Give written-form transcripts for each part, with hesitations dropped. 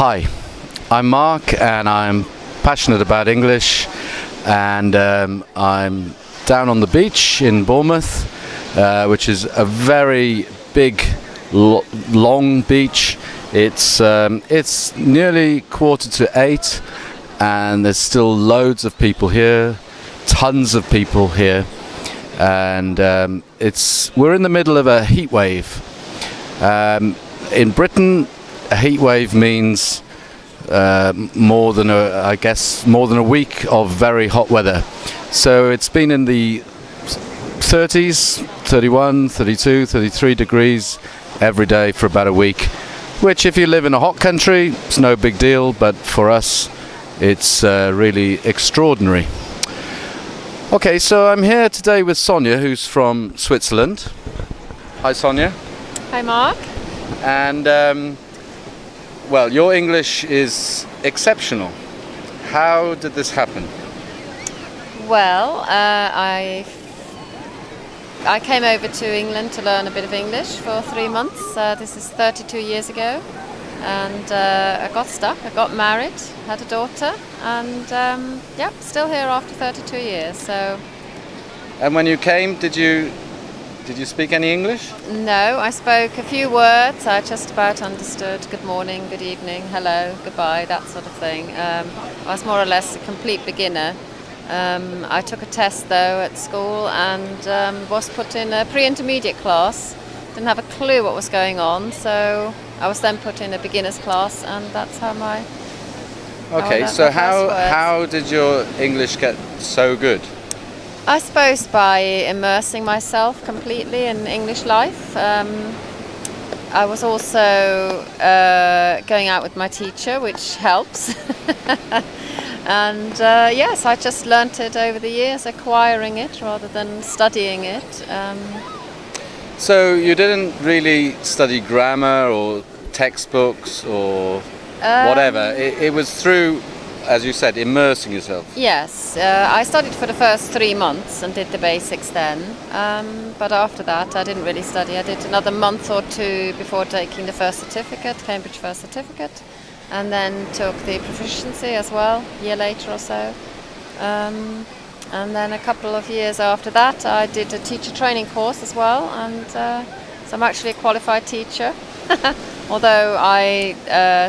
Hi, I'm Mark and I'm passionate about English, and I'm down on the beach in Bournemouth, which is a very big, long beach. It's nearly 7:45 and there's still loads of people here, tons of people here, and we're in the middle of a heat wave. In Britain, a heat wave means more than a week of very hot weather. So it's been in the 30s, 31, 32, 33 degrees every day for about a week, which if you live in a hot country, it's no big deal, but for us, it's really extraordinary. Okay, so I'm here today with Sonia, who's from Switzerland. Hi, Sonia. Hi, Mark. And well, your English is exceptional. How did this happen? Well, I came over to England to learn a bit of English for 3 months. This is 32 years ago, and I got stuck. I got married, had a daughter, and still here after 32 years. So. And when you came, did you speak any English? No, I spoke a few words. I just about understood good morning, good evening, hello, goodbye, that sort of thing. I was more or less a complete beginner. I took a test though at school and was put in a pre-intermediate class. Didn't have a clue what was going on, so I was then put in a beginner's class, and that's how my... Okay, so how did your English get so good? I suppose by immersing myself completely in English life. I was also going out with my teacher, which helps. And yes, I just learnt it over the years, acquiring it rather than studying it. So you didn't really study grammar or textbooks or whatever. It was through, as you said, immersing yourself. Yes, I studied for the first 3 months and did the basics then. But after that, I didn't really study. I did another month or two before taking the first certificate, Cambridge First Certificate, and then took the proficiency as well, a year later or so. And then a couple of years after that, I did a teacher training course as well, and so I'm actually a qualified teacher. Although I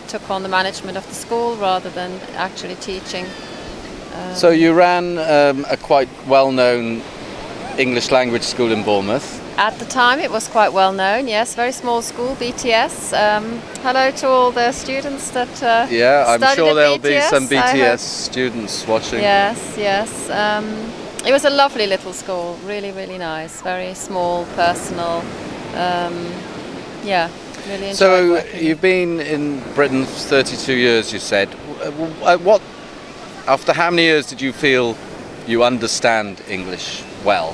took on the management of the school rather than actually teaching. So you ran a quite well-known English language school in Bournemouth. At the time it was quite well known, yes, very small school, BTS. Hello to all the students that I'm sure there'll BTS, be some BTS students watching. Yes. It was a lovely little school, really, really nice, very small, personal, really enjoyed So working. you've been in Britain 32 years, you said. After how many years did you feel you understand English well?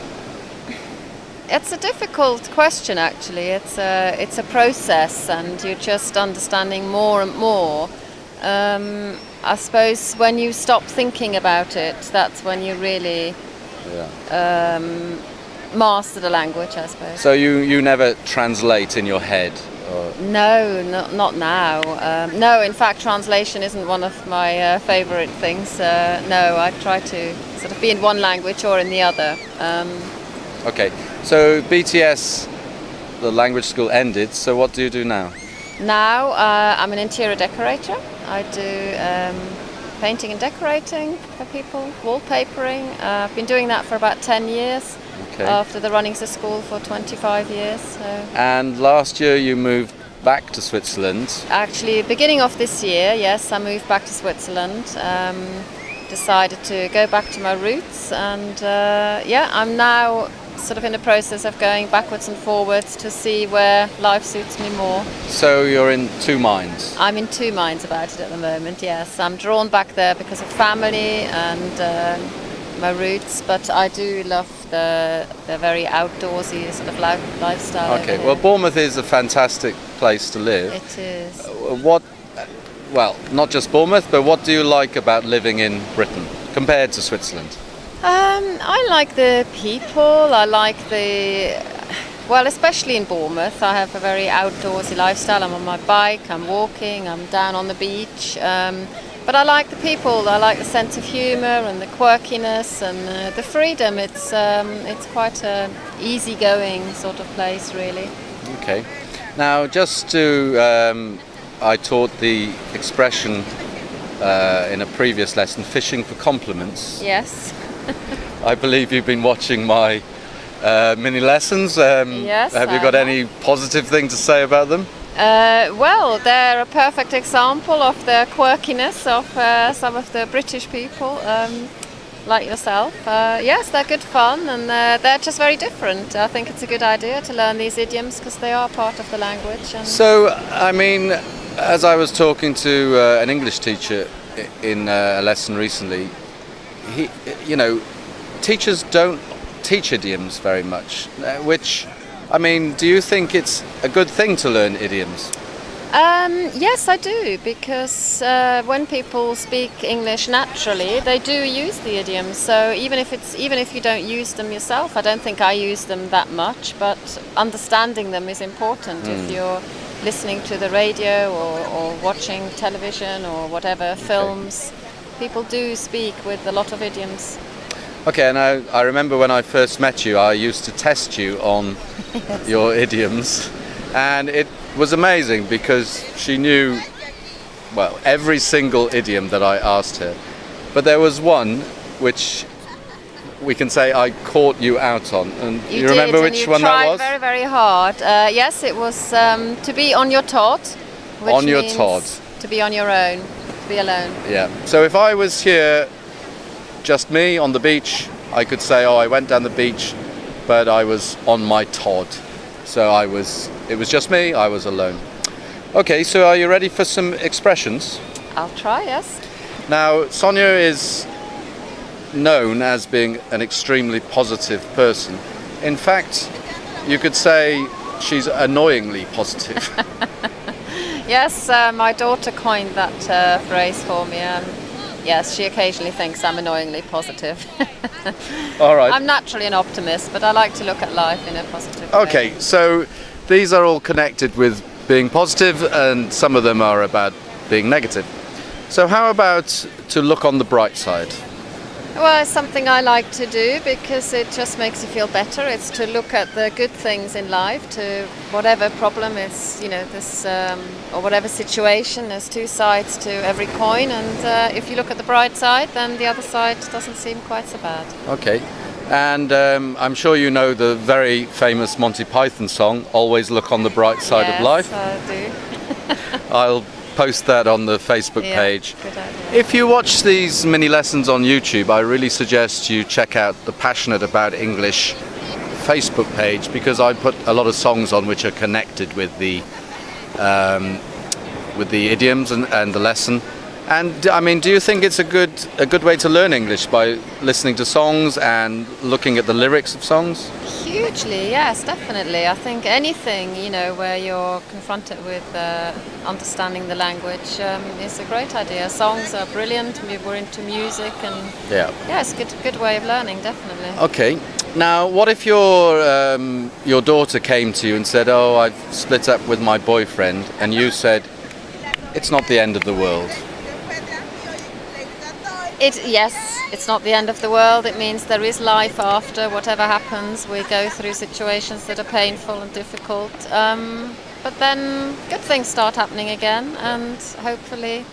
It's a difficult question, actually. It's a process, and you're just understanding more and more. I suppose when you stop thinking about it, that's when you really master the language, I suppose. So you never translate in your head? No, not now. No, in fact, translation isn't one of my favourite things. No, I try to sort of be in one language or in the other. Okay, so BTS, the language school, ended, so what do you do now? Now I'm an interior decorator. I do painting and decorating for people, wallpapering. I've been doing that for about 10 years. Okay. After the runnings of school for 25 years. So. And last year you moved back to Switzerland. Actually, beginning of this year, yes, I moved back to Switzerland. Decided to go back to my roots, and I'm now sort of in the process of going backwards and forwards to see where life suits me more. So you're in two minds? I'm in two minds about it at the moment, yes. I'm drawn back there because of family and my roots, but I do love the very outdoorsy sort of lifestyle. Okay, well, Bournemouth is a fantastic place to live. It is. Well, not just Bournemouth, but what do you like about living in Britain compared to Switzerland? I like the people. I like the Well, especially in Bournemouth, I have a very outdoorsy lifestyle. I'm on my bike, I'm walking, I'm down on the beach. But I like the people. I like the sense of humour and the quirkiness and the freedom. It's quite a easygoing sort of place, really. Okay. Now, just to, I taught the expression in a previous lesson, fishing for compliments. Yes. I believe you've been watching my mini lessons. Yes. Have you got any positive thing to say about them? Well, they're a perfect example of the quirkiness of some of the British people, like yourself. Yes, they're good fun and they're just very different. I think it's a good idea to learn these idioms because they are part of the language. And So, I mean, as I was talking to an English teacher in a lesson recently, teachers don't teach idioms very much, which, I mean, do you think it's a good thing to learn idioms? yes, I do, because when people speak English naturally, they do use the idioms. So even if you don't use them yourself, I don't think I use them that much. But understanding them is important if you're listening to the radio or watching television or whatever films. People do speak with a lot of idioms. Okay, and I remember when I first met you, I used to test you on your idioms, and it was amazing because she knew, well, every single idiom that I asked her. But there was one which we can say I caught you out on, and you remember did, which and one you that tried was? very, very hard. Yes, it was to be on your Todd, which On your means Todd. to be on your own, to be alone. Yeah. So if I was here, just me on the beach, I could say, oh, I went down the beach, but I was on my Todd. So it was just me, I was alone. Okay, so are you ready for some expressions? I'll try, yes. Now, Sonia is known as being an extremely positive person. In fact, you could say she's annoyingly positive. Yes, my daughter coined that phrase for me. Yes, she occasionally thinks I'm annoyingly positive. All right. I'm naturally an optimist, but I like to look at life in a positive way. Okay, so these are all connected with being positive, and some of them are about being negative. So how about to look on the bright side? Well, it's something I like to do because it just makes you feel better. It's to look at the good things in life, to whatever problem is, this or whatever situation. There's two sides to every coin, and if you look at the bright side, then the other side doesn't seem quite so bad. Okay, and I'm sure you know the very famous Monty Python song, "Always Look on the Bright Side of Life." Yes, I do. I'll post that on the Facebook Yeah, page. good idea. If you watch these mini lessons on YouTube, I really suggest you check out the Passionate About English Facebook page, because I put a lot of songs on which are connected with the idioms and the lesson. And I mean, do you think it's a good way to learn English by listening to songs and looking at the lyrics of songs? Hugely, yes, definitely. I think anything, where you're confronted with understanding the language is a great idea. Songs are brilliant. We're into music, and Yeah. it's a good way of learning, definitely. Okay. Now, what if your daughter came to you and said, "Oh, I've split up with my boyfriend," and you said, "It's not the end of the world"? Yes, it's not the end of the world. It means there is life after whatever happens. We go through situations that are painful and difficult, but then good things start happening again, and hopefully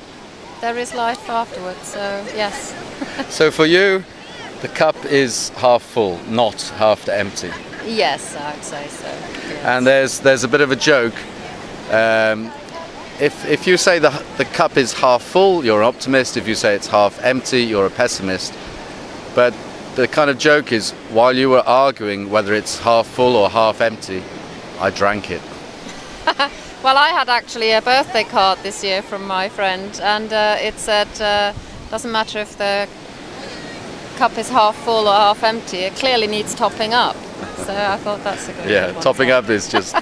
there is life afterwards. So yes. So for you, the cup is half full, not half empty. Yes, I'd say so. Yes. And there's a bit of a joke. If you say the cup is half full, you're an optimist. If you say it's half empty, you're a pessimist. But the kind of joke is, while you were arguing whether it's half full or half empty, I drank it. Well, I had actually a birthday card this year from my friend, and it said, doesn't matter if the cup is half full or half empty, it clearly needs topping up. So I thought that's a good one. Topping up is just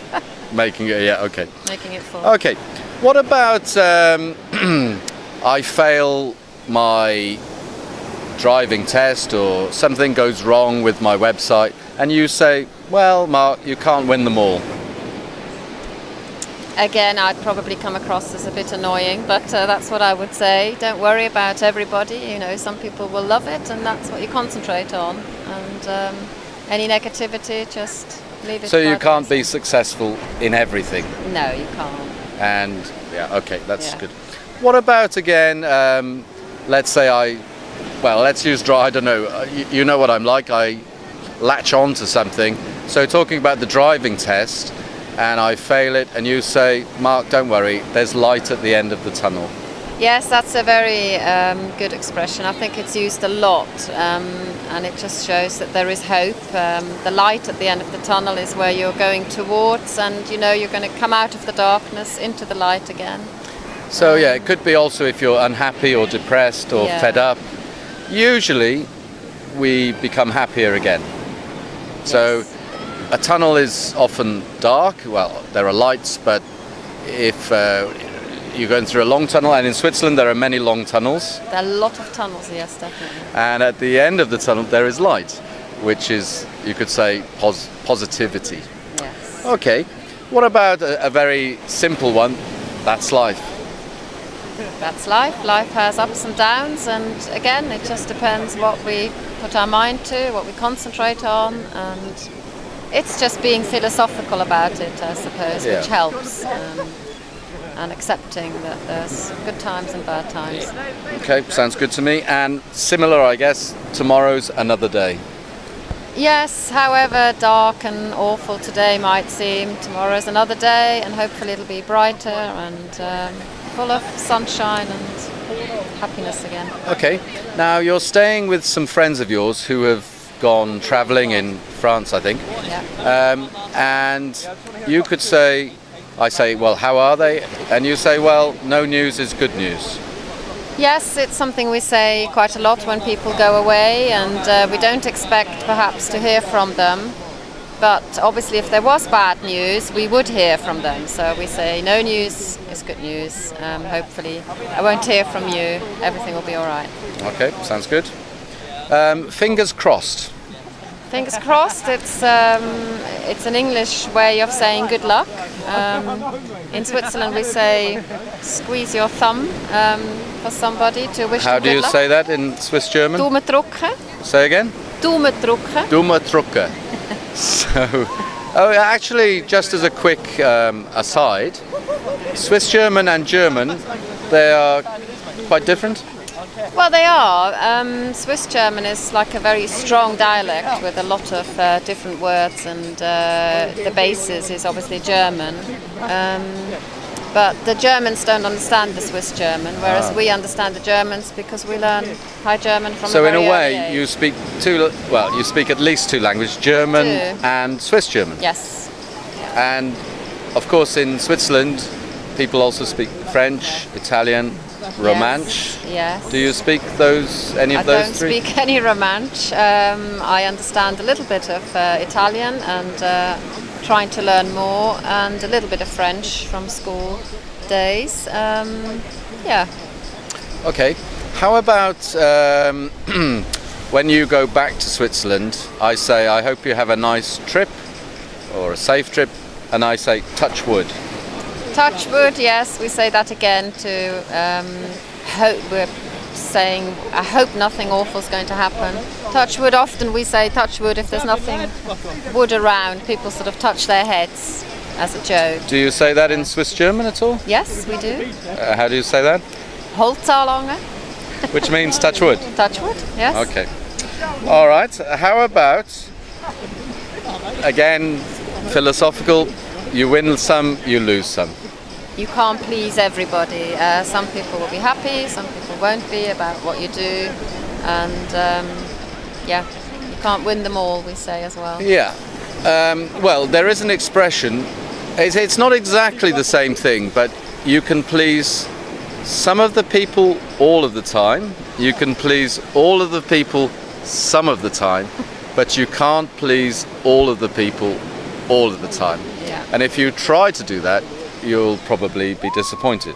making it, okay. Making it full. Okay, what about I fail my driving test or something goes wrong with my website, and you say, Well, Mark, you can't win them all. Again, I'd probably come across as a bit annoying, but that's what I would say. Don't worry about everybody. You know, some people will love it, and that's what you concentrate on. And any negativity, just leave it. So you can't be successful in everything. No, you can't. And yeah, okay, that's Yeah. good. What about again? Let's say let's use I don't know. You know what I'm like. I latch on to something. So talking about the driving test, and I fail it, and you say, Mark, don't worry, there's light at the end of the tunnel. Yes, that's a very good expression. I think it's used a lot, and it just shows that there is hope. The light at the end of the tunnel is where you're going towards, and you know you're going to come out of the darkness into the light again. So yeah, it could be also if you're unhappy or depressed or Yeah. fed up. Usually, we become happier again. So Yes. a tunnel is often dark. Well, there are lights, but if you're going through a long tunnel, and in Switzerland there are many long tunnels, There are a lot of tunnels, yes, definitely. and at the end of the tunnel there is light, which is, you could say, positivity. Yes. Okay, what about a very simple one? That's life. That's life. Life has ups and downs, and again, it just depends what we put our mind to, what we concentrate on, and it's just being philosophical about it, I suppose, Yeah. which helps, and accepting that there's good times and bad times. Okay, sounds good to me. And similar, I guess, tomorrow's another day. Yes, however dark and awful today might seem, tomorrow's another day, and hopefully it'll be brighter and full of sunshine and happiness again. Okay, now you're staying with some friends of yours who have gone travelling in France, I think. Yeah. And you could say, I say, well, how are they? And you say, well, no news is good news. Yes, it's something we say quite a lot when people go away, and we don't expect perhaps to hear from them. But obviously, if there was bad news, we would hear from them. So we say no news is good news. Hopefully, I won't hear from you. Everything will be all right. Okay, sounds good. Fingers crossed. Fingers crossed. It's an English way of saying good luck. In Switzerland, we say squeeze your thumb for somebody to wish How them do good you luck. say that in Swiss German? Daumen drücken. Say again? Daumen drücken. Dumme Trucke. So, actually, just as a quick aside, Swiss German and German, they are quite different. Well, they are. Swiss German is like a very strong dialect with a lot of different words, and the basis is obviously German. But the Germans don't understand the Swiss German, whereas we understand the Germans because we learn High German from So a in very a way, early age. you speak you speak at least two languages, German Two. and Swiss German. Yes. And of course, in Switzerland, people also speak French, Italian, Romansh. Yes. Do you speak any I of those don't three? speak any Romansh. I understand a little bit of Italian and trying to learn more, and a little bit of French from school days. Yeah. Okay. How about when you go back to Switzerland? I say, I hope you have a nice trip or a safe trip, and I say, touch wood. Touch wood, yes, we say that again to hope. We're saying, I hope nothing awful is going to happen. Touch wood, often we say touch wood if there's nothing wood around. People sort of touch their heads as a joke. Do you say that in Swiss German at all? Yes, we do. How do you say that? Holzarlange, Which means touch wood. touch wood, yes. Okay. All right. How about, again, philosophical, you win some, you lose some. You can't please everybody. Some people will be happy, some people won't be about what you do. And yeah, you can't win them all, we say as well. Yeah. Well, there is an expression. It's not exactly the same thing, but you can please some of the people all of the time. You can please all of the people some of the time, but you can't please all of the people all of the time. Yeah. And if you try to do that, you'll probably be disappointed.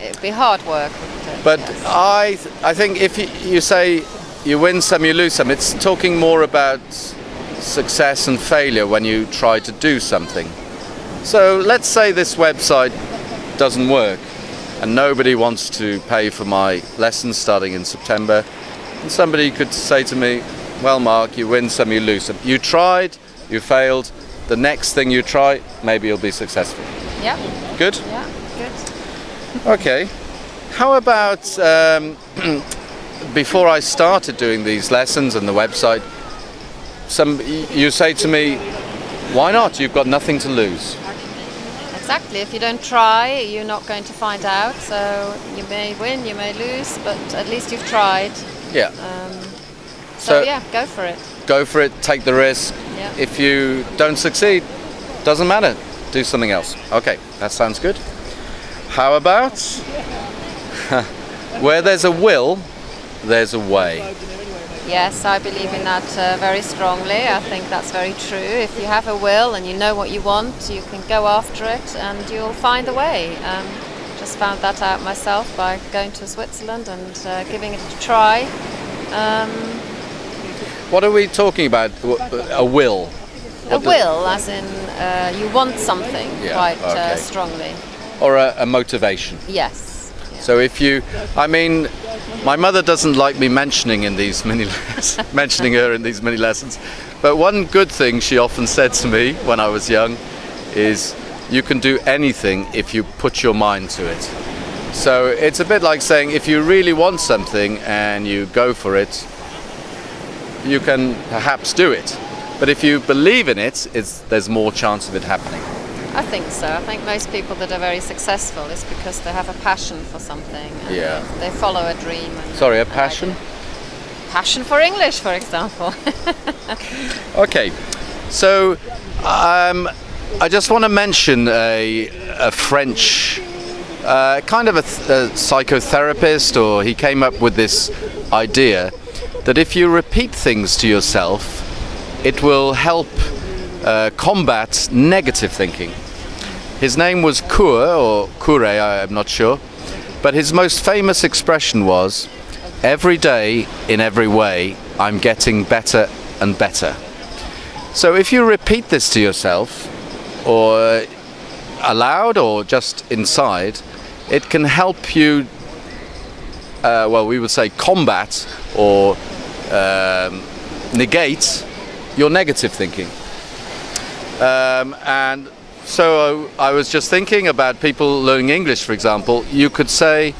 It'd be hard work, wouldn't it? But Yes. I think if you say you win some, you lose some, it's talking more about success and failure when you try to do something. So let's say this website doesn't work and nobody wants to pay for my lessons starting in September, and somebody could say to me, well, Mark, you win some, you lose some. You tried, you failed. The next thing you try, maybe you'll be successful. Yeah. Good? Yeah, good. Okay. How about before I started doing these lessons and the website, you say to me, why not? You've got nothing to lose. Exactly. If you don't try, you're not going to find out. So you may win, you may lose, but at least you've tried. Yeah. So yeah, go for it. Go for it, take the risk. Yeah. If you don't succeed, doesn't matter. Do something else. Okay, that sounds good. How about where there's a will, there's a way. Yes, I believe in that very strongly. I think that's very true. If you have a will and you know what you want, you can go after it and you'll find a way. Just found that out myself by going to Switzerland and giving it a try. What are we talking about? A will? A will, as in you want something quite okay. strongly. Or a motivation? Yes. Yeah. So if you, I mean, my mother doesn't like me mentioning her in these mini lessons, but one good thing she often said to me when I was young is, you can do anything if you put your mind to it. So it's a bit like saying, if you really want something and you go for it, you can perhaps do it. But if you believe in it, there's more chance of it happening. I think so. I think most people that are very successful is because they have a passion for something. And Yeah. They follow a dream. Sorry, a passion? Passion for English, for example. Okay, so I just want to mention a French kind of a psychotherapist, or he came up with this idea that if you repeat things to yourself, it will help combat negative thinking. His name was Coure, I'm not sure, but his most famous expression was, every day, in every way, I'm getting better and better. So if you repeat this to yourself, or aloud or just inside, it can help you, we would say combat or negate your negative thinking. And so I was just thinking about people learning English, for example. You could say,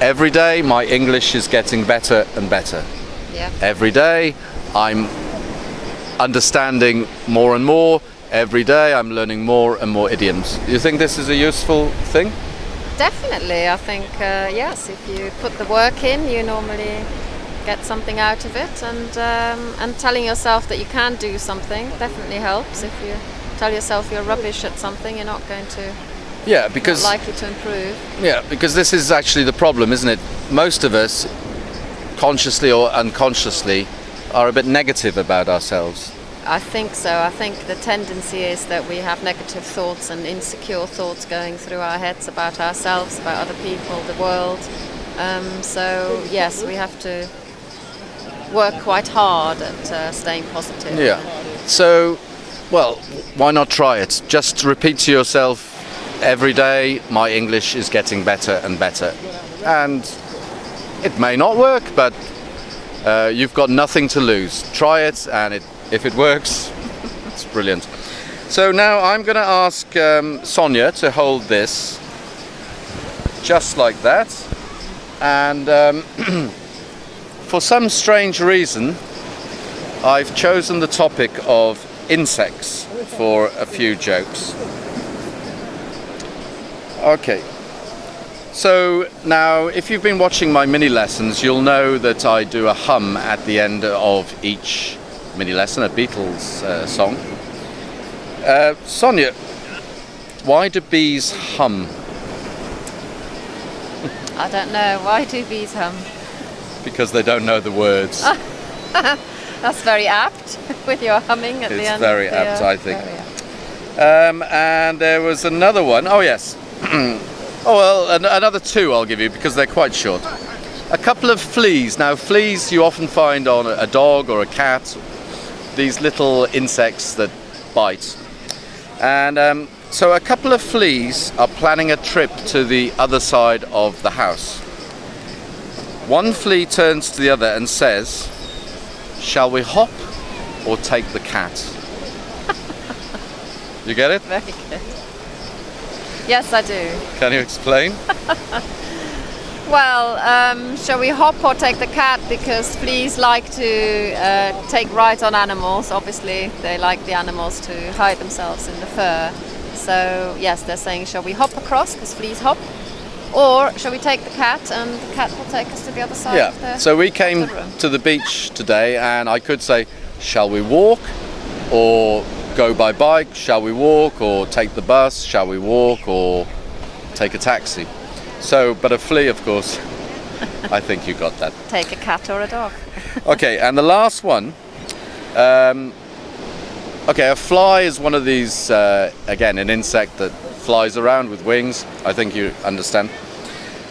every day my English is getting better and better. Yeah. Every day I'm understanding more and more. Every day I'm learning more and more idioms. Do you think this is a useful thing? Definitely. I think, yes, if you put the work in, you normally get something out of it. And telling yourself that you can do something definitely helps. If you tell yourself you're rubbish at something, you're not going to, because not likely to improve. Yeah, because this is actually the problem, isn't it? Most of us, consciously or unconsciously, are a bit negative about ourselves. I think so. I think the tendency is that we have negative thoughts and insecure thoughts going through our heads about ourselves, about other people, the world. So yes, we have to work quite hard at staying positive. Yeah. So, well, why not try it? Just repeat to yourself, every day my English is getting better and better. And it may not work, but you've got nothing to lose. Try it, and if it works, it's brilliant. So now I'm going to ask Sonia to hold this, just like that. And for some strange reason, I've chosen the topic of insects for a few jokes. Okay. So now, if you've been watching my mini lessons, you'll know that I do a hum at the end of each mini lesson, a Beatles song. Sonia, why do bees hum? I don't know. Why do bees hum? Because they don't know the words. That's very apt with your humming at the end. It's very apt, I think. Very apt. And there was another one. Oh, yes. Oh, well, another two I'll give you because they're quite short. A couple of fleas. Now, fleas you often find on a dog or a cat. these little insects that bite. And so a couple of fleas are planning a trip to the other side of the house. One flea turns to the other and says, "Shall we hop or take the cat?" You get it? Very good. Yes, I do. Can you explain? Well, shall we hop or take the cat? Because fleas like to take right on animals. Obviously, they like the animals to hide themselves in the fur. So, yes, they're saying, shall we hop across, because fleas hop? Or shall we take the cat, and the cat will take us to the other side of the Yeah, so we came room. to the beach today, and I could say, shall we walk or go by bike? Shall we walk or take the bus? Shall we walk or take a taxi? So, but a flea, of course, I think you got that. Take a cat or a dog. Okay, and the last one. Okay, a fly is one of these, again, an insect that flies around with wings. I think you understand.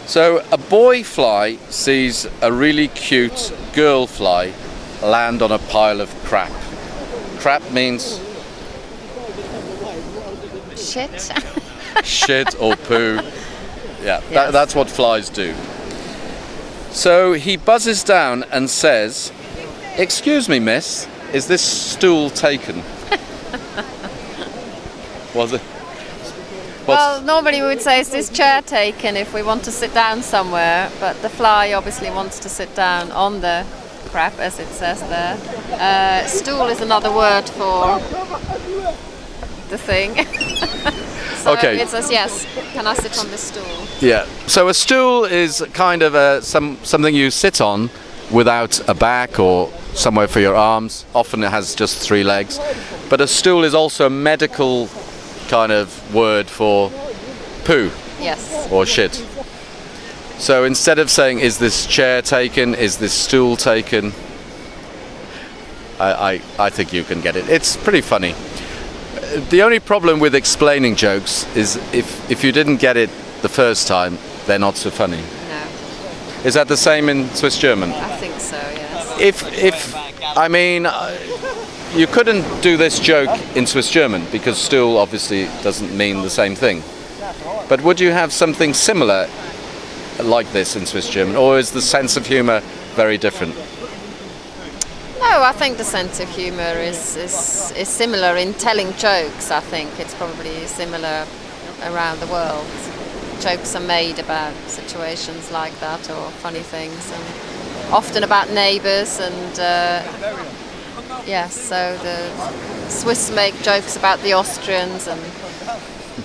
So a boy fly sees a really cute girl fly land on a pile of crap. Crap means Shit. shit or poo. Yeah, Yes. that's what flies do. So he buzzes down and says, "Excuse me, miss, is this stool taken?" Was it? Well, normally we would say, is this chair taken if we want to sit down somewhere, but the fly obviously wants to sit down on the crap, as it says there. Stool is another word for the thing. So Okay. it says, yes, can I sit on this stool? Yeah. So a stool is kind of something you sit on without a back or somewhere for your arms. Often it has just 3 legs. But a stool is also a medical kind of word for poo Yes. or shit. So instead of saying, is this chair taken, is this stool taken, I think you can get it. It's pretty funny. The only problem with explaining jokes is if you didn't get it the first time, they're not so funny. No, Is that the same in Swiss German? I think so, yes. If I mean, you couldn't do this joke in Swiss German because stool obviously doesn't mean the same thing. But would you have something similar like this in Swiss German, or is the sense of humor very different? No, I think the sense of humour is similar in telling jokes. I think it's probably similar around the world. Jokes are made about situations like that, or funny things, and often about neighbours. And yes, so the Swiss make jokes about the Austrians, and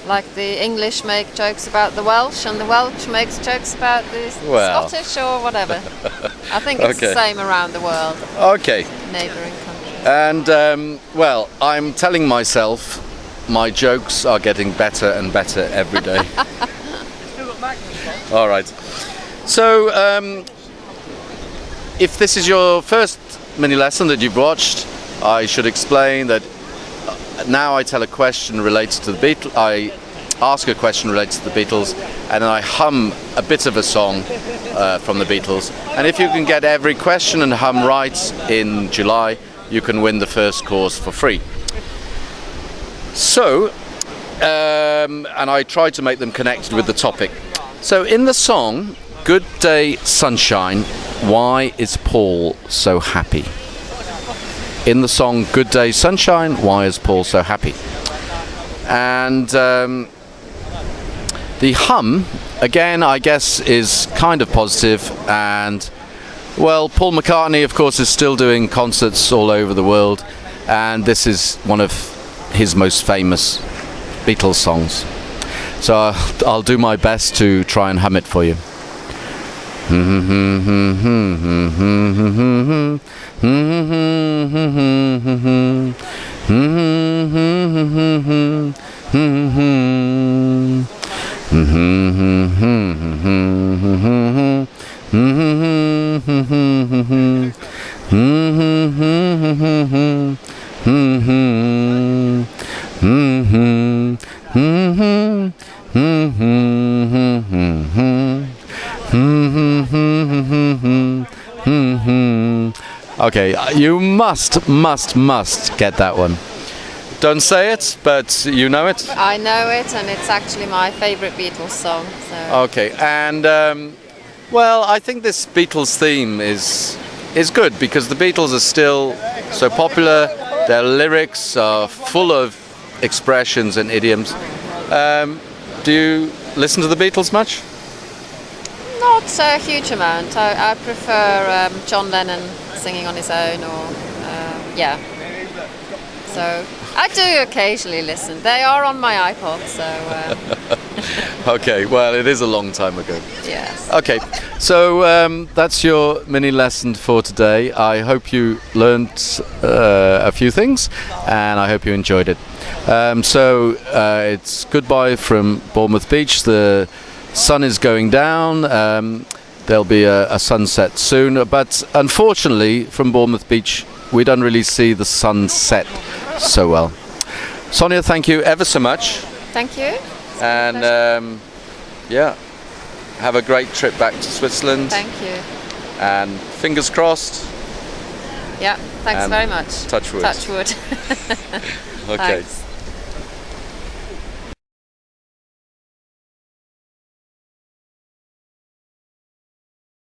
like the English make jokes about the Welsh, and the Welsh makes jokes about the Well. Scottish or whatever. I think it's Okay. the same around the world, Okay. neighbouring countries. And well, I'm telling myself my jokes are getting better and better every day. All right. So, if this is your first mini lesson that you've watched, I should explain that now I tell a question related to the Beatles. I ask a question related to the Beatles, and then I hum a bit of a song from the Beatles. And if you can get every question and hum right in July, you can win the first course for free. So, and I try to make them connected with the topic. So in the song, Good Day Sunshine, why is Paul so happy? In the song, Good Day Sunshine, why is Paul so happy? And the hum, again, I guess, is kind of positive. And, well, Paul McCartney, of course, is still doing concerts all over the world. And this is one of his most famous Beatles songs. So I'll do my best to try and hum it for you. Okay, you must get that one. Don't say it, but you know it. I know it, and it's actually my favourite Beatles song. So. Okay, and well, I think this Beatles theme is good because the Beatles are still so popular. Their lyrics are full of expressions and idioms. Do you listen to the Beatles much? Not a huge amount. I prefer John Lennon singing on his own, or yeah. So I do occasionally listen. They are on my iPod, so. Okay, well, it is a long time ago. Yes. Okay, so that's your mini lesson for today. I hope you learnt a few things, and I hope you enjoyed it. So it's goodbye from Bournemouth Beach. The sun is going down. There'll be a sunset soon, but unfortunately, from Bournemouth Beach, we don't really see the sunset so well. Sonia, thank you ever so much. Thank you. And yeah, have a great trip back to Switzerland. Thank you. And fingers crossed. Yeah, thanks And very much. touch wood. Touch wood. Okay. Thanks.